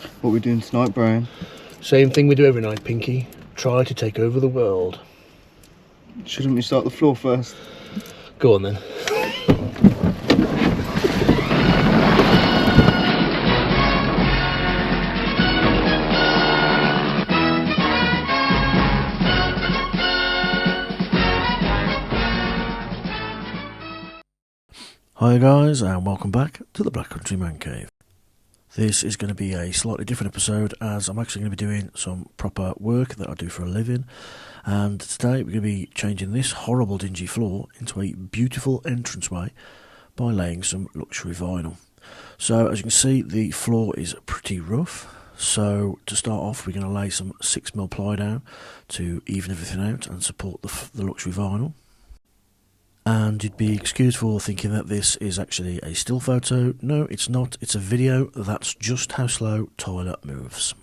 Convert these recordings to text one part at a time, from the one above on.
What are we doing tonight, Brian? Same thing we do every night, Pinky. Try to take over the world. Shouldn't we start the floor first? Go on then. Hi guys, and welcome back to the Black Country Man Cave. This is going to be a slightly different episode, as I'm actually going to be doing some proper work that I do for a living, and today we're going to be changing this horrible dingy floor into a beautiful entranceway by laying some luxury vinyl. So as you can see, the floor is pretty rough, so to start off we're going to lay some 6mm ply down to even everything out and support the luxury vinyl. And you'd be excused for thinking that this is actually a still photo. No, it's not. It's a video. That's just how slow Tyler moves.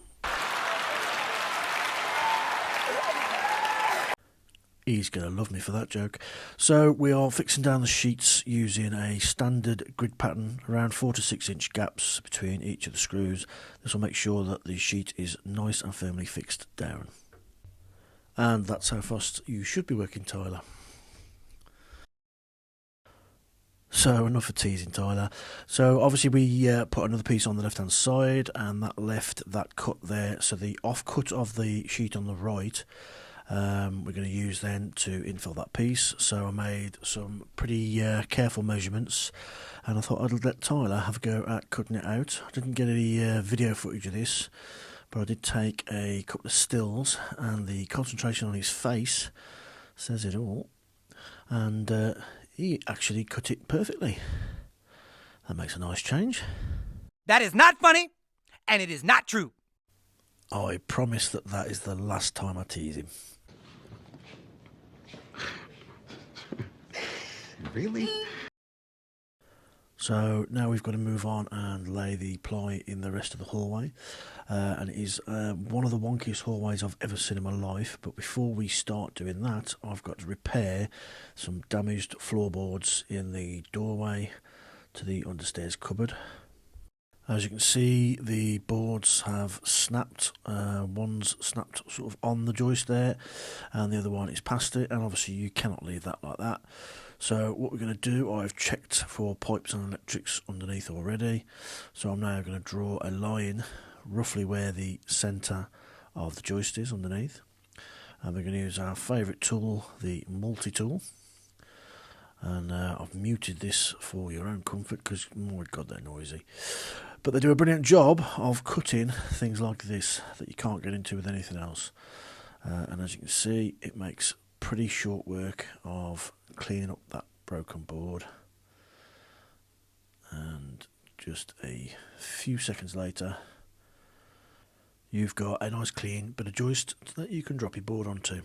He's going to love me for that joke. So we are fixing down the sheets using a standard grid pattern, around 4 to 6 inch gaps between each of the screws. This will make sure that the sheet is nice and firmly fixed down. And that's how fast you should be working, Tyler. So enough of teasing Tyler. So obviously we put another piece on the left hand side, and that left that cut there. So the off cut of the sheet on the right, we're going to use then to infill that piece. So I made some pretty careful measurements, and I thought I'd let Tyler have a go at cutting it out. I didn't get any video footage of this, but I did take a couple of stills, and the concentration on his face says it all. And he actually cut it perfectly. That makes a nice change. That is not funny, and it is not true. I promise that that is the last time I tease him. Really? So now we've got to move on and lay the ply in the rest of the hallway. And it is one of the wonkiest hallways I've ever seen in my life. But before we start doing that, I've got to repair some damaged floorboards in the doorway to the understairs cupboard. As you can see, the boards have snapped. One's snapped sort of on the joist there, and the other one is past it, and obviously you cannot leave that like that. So what we're going to do, I've checked for pipes and electrics underneath already, so I'm now going to draw a line roughly where the centre of the joist is underneath, and we're going to use our favourite tool, the multi-tool. And I've muted this for your own comfort because, my God, they're noisy. But they do a brilliant job of cutting things like this that you can't get into with anything else. And as you can see, it makes pretty short work of cleaning up that broken board. And just a few seconds later, you've got a nice clean bit of joist that you can drop your board onto,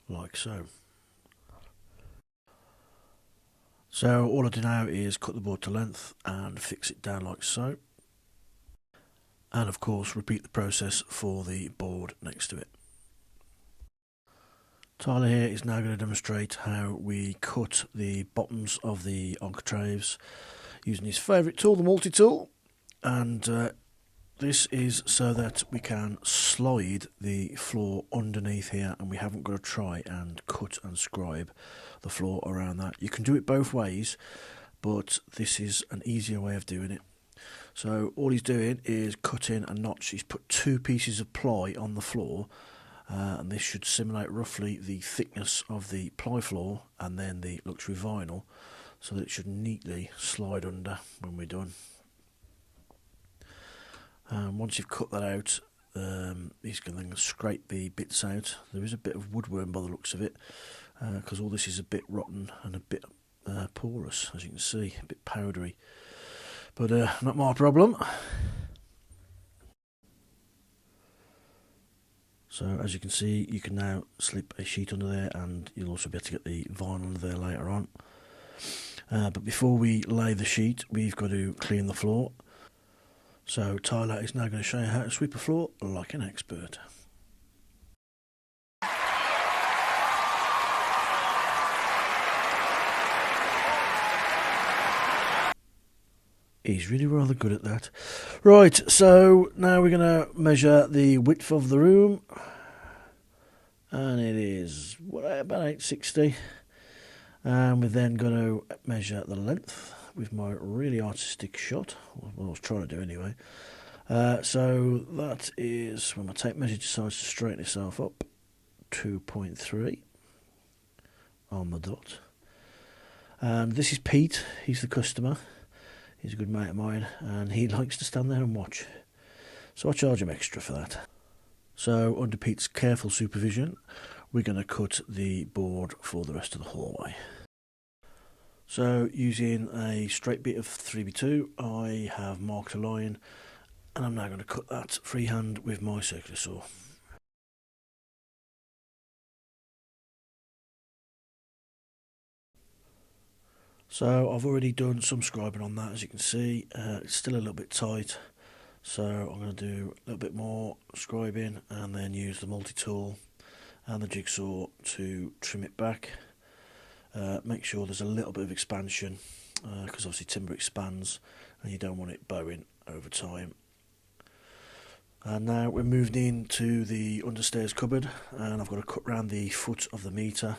like so. So all I do now is cut the board to length and fix it down like so. And of course repeat the process for the board next to it. Tyler here is now going to demonstrate how we cut the bottoms of the architraves using his favourite tool, the multi-tool. And this is so that we can slide the floor underneath here, and we haven't got to try and cut and scribe the floor around that. You can do it both ways, but this is an easier way of doing it. So all he's doing is cutting a notch. He's put 2 pieces of ply on the floor, and this should simulate roughly the thickness of the ply floor and then the luxury vinyl, so that it should neatly slide under when we're done. Once you've cut that out, he's going to scrape the bits out. There is a bit of woodworm by the looks of it, because all this is a bit rotten and a bit porous, as you can see, a bit powdery. But not my problem. So as you can see, you can now slip a sheet under there, and you'll also be able to get the vinyl under there later on. But before we lay the sheet, we've got to clean the floor. So Tyler is now going to show you how to sweep a floor like an expert. He's really rather good at that. Right, so now we're going to measure the width of the room. And it is about 860. And we're then going to measure the length with my really artistic shot. What I was trying to do anyway. So that is, when my tape measure decides to straighten itself up, 2.3 on the dot. And this is Pete, he's the customer. He's a good mate of mine, and he likes to stand there and watch. So I charge him extra for that. So under Pete's careful supervision, we're going to cut the board for the rest of the hallway. So using a straight bit of 3x2, I have marked a line, and I'm now going to cut that freehand with my circular saw. So I've already done some scribing on that, as you can see. It's still a little bit tight, so I'm going to do a little bit more scribing and then use the multi-tool and the jigsaw to trim it back. Make sure there's a little bit of expansion, because obviously timber expands and you don't want it bowing over time. And now we're moved into the understairs cupboard, and I've got to cut round the foot of the meter,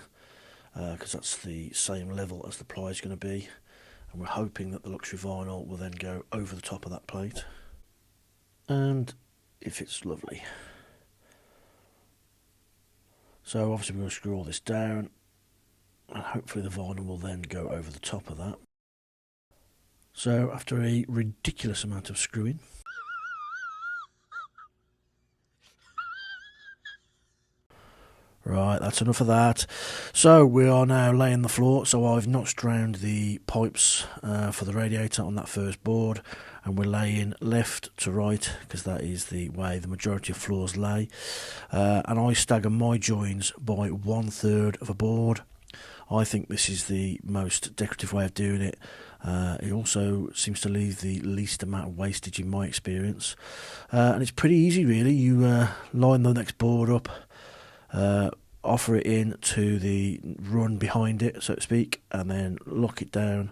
because that's the same level as the ply is going to be, and we're hoping that the luxury vinyl will then go over the top of that plate, and it fits lovely. So obviously we're going to screw all this down, and hopefully the vinyl will then go over the top of that. So after a ridiculous amount of screwing, right, that's enough of that. So we are now laying the floor. So I've notched round the pipes for the radiator on that first board, and we're laying left to right because that is the way the majority of floors lay. And I stagger my joins by 1/3 of a board. I think this is the most decorative way of doing it. It also seems to leave the least amount of wastage in my experience. And it's pretty easy really. You line the next board up, offer it in to the run behind it, so to speak, and then lock it down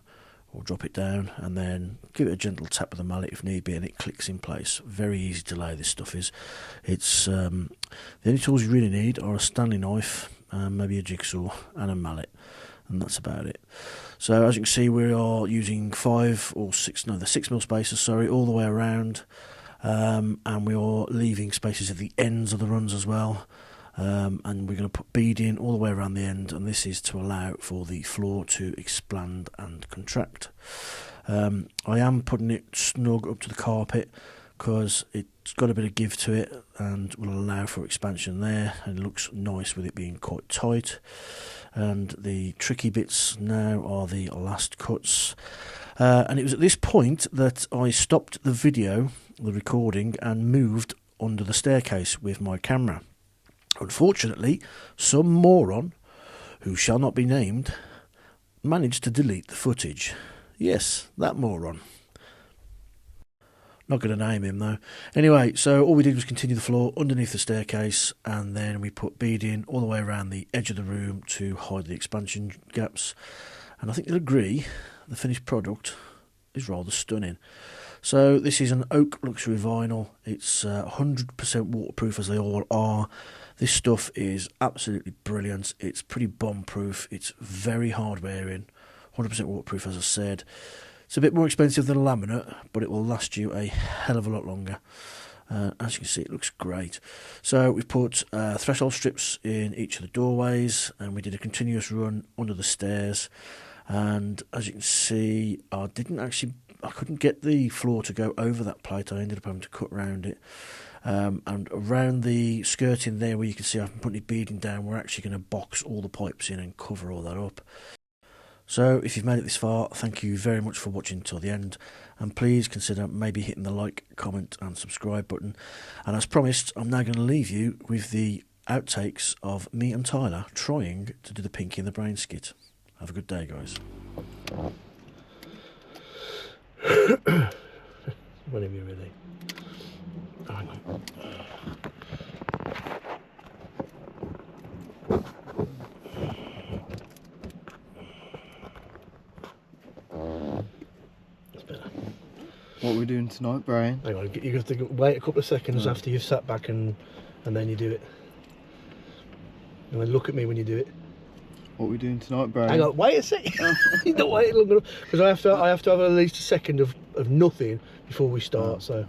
or drop it down, and then give it a gentle tap with the mallet if need be, and it clicks in place. Very easy to lay, this stuff is. It's the only tools you really need are a Stanley knife, maybe a jigsaw and a mallet, and that's about it. So as you can see, we are using 6mm spacers, all the way around, and we are leaving spaces at the ends of the runs as well. And we're going to put beading all the way around the end, and this is to allow for the floor to expand and contract. I am putting it snug up to the carpet because it's got a bit of give to it and will allow for expansion there, and it looks nice with it being quite tight. And the tricky bits now are the last cuts, and it was at this point that I stopped the video, the recording, and moved under the staircase with my camera. Unfortunately, some moron, who shall not be named, managed to delete the footage. Yes, that moron. Not going to name him though. Anyway, so all we did was continue the floor underneath the staircase, and then we put beading all the way around the edge of the room to hide the expansion gaps. And I think you'll agree, the finished product is rather stunning. So this is an oak luxury vinyl. It's 100% waterproof, as they all are. This stuff is absolutely brilliant. It's pretty bomb-proof. It's very hard-wearing. 100% waterproof, as I said. It's a bit more expensive than a laminate, but it will last you a hell of a lot longer. As you can see, it looks great. So we've put threshold strips in each of the doorways, and we did a continuous run under the stairs. And as you can see, I couldn't get the floor to go over that plate. I ended up having to cut around it. And around the skirting there, where you can see I've put it beading down, we're actually going to box all the pipes in and cover all that up. So if you've made it this far, thank you very much for watching till the end, and please consider maybe hitting the like, comment and subscribe button. And as promised, I'm now going to leave you with the outtakes of me and Tyler trying to do the Pinky and the Brain skit. Have a good day, guys. Whenever you're ready. Hang on. That's better. What are we doing tonight, Brian? Hang on, you have to wait a couple of seconds after you've sat back and then you do it. And then look at me when you do it. What are we doing tonight, Brian? Hang on, wait a second. You don't wait long enough because I have to have at least a second of nothing before we start. So.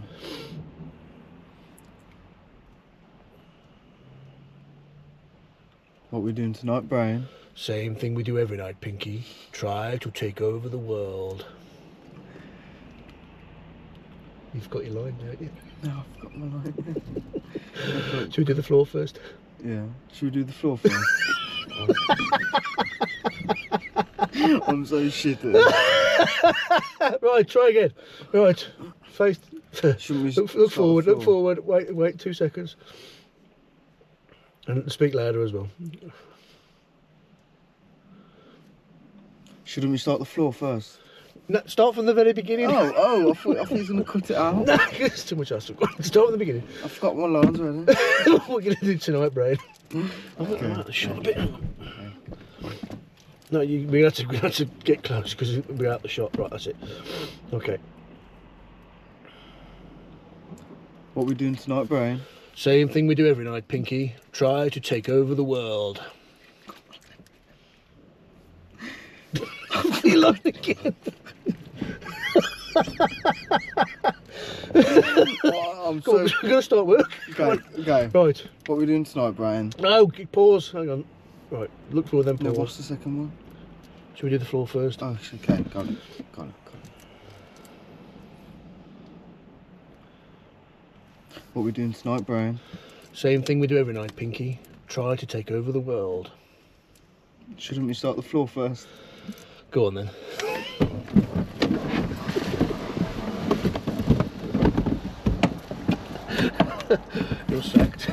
What are we doing tonight, Brian? Same thing we do every night, Pinky. Try to take over the world. You've got your line, haven't you? No, I've got my line. Should we do the floor first? Yeah. Should we do the floor first? I'm so shit at it. Right, try again. Right, face. Shouldn't we Look start forward. the Look floor? forward. Wait 2 seconds. And speak louder as well. Shouldn't we start the floor first? No, start from the very beginning. Oh, I thought he was going to cut it out. No, it's too much hassle. Start from the beginning. I forgot my lines already. What we're going to do tonight, Brian? I'm going to shot a bit. No, we have to get close because we're out the shot. Right, that's it. Okay. What are we doing tonight, Brian? Same thing we do every night, Pinky. Try to take over the world. You lied again. Oh, I'm Go on, so... we're going to start work. Okay. Right. What are we doing tonight, Brian? No, pause. Hang on. Right, look forward then No, pause. what's the second one? Should we do the floor first? Oh, okay. Got it. What are we doing tonight, Brian? Same thing we do every night, Pinky. Try to take over the world. Shouldn't we start the floor first? Go on then. You're sacked.